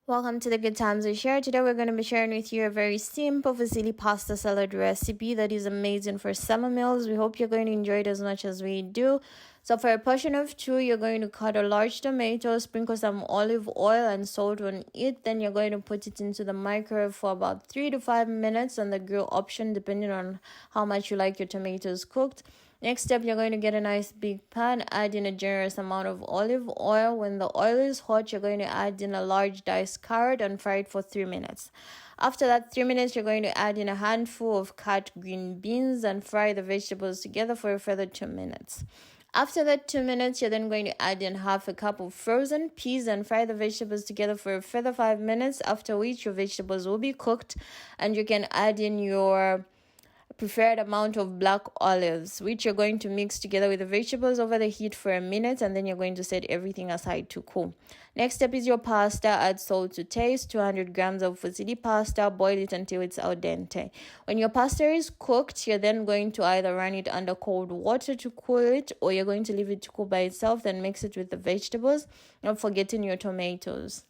Welcome to the Good Times We Share. Today we're going to be sharing with you a very simple fusilli pasta salad recipe that is amazing for summer meals. We hope you're going to enjoy it as much as we do. So for a portion of two, you're going to cut a large tomato, sprinkle some olive oil and salt on it. Then you're going to put it into the microwave for about 3 to 5 minutes on the grill option, depending on how much you like your tomatoes cooked. Next step, you're going to get a nice big pan, add in a generous amount of olive oil. When the oil is hot, you're going to add in a large diced carrot and fry it for 3 minutes. After that 3 minutes, you're going to add in a handful of cut green beans and fry the vegetables together for a further 2 minutes. After that 2 minutes, you're then going to add in half a cup of frozen peas and fry the vegetables together for a further 5 minutes, after which your vegetables will be cooked and you can add in your preferred amount of black olives, which you're going to mix together with the vegetables over the heat for a minute, and then you're going to set everything aside to cool. Next step is your pasta. Add salt to taste, 200 grams of fusilli pasta, boil it until it's al dente. When your pasta is cooked, you're then going to either run it under cold water to cool it, or you're going to leave it to cool by itself, then mix it with the vegetables, not forgetting your tomatoes.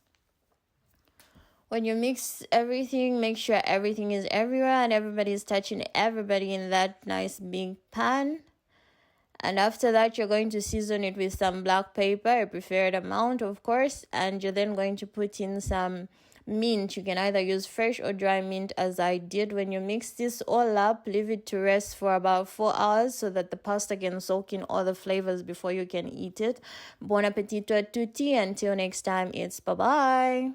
When you mix everything, make sure everything is everywhere and everybody is touching everybody in that nice big pan. And after that, you're going to season it with some black pepper, a preferred amount, of course. And you're then going to put in some mint. You can either use fresh or dry mint, as I did. When you mix this all up, leave it to rest for about 4 hours so that the pasta can soak in all the flavors before you can eat it. Buon appetito a tutti. Until next time, it's bye-bye.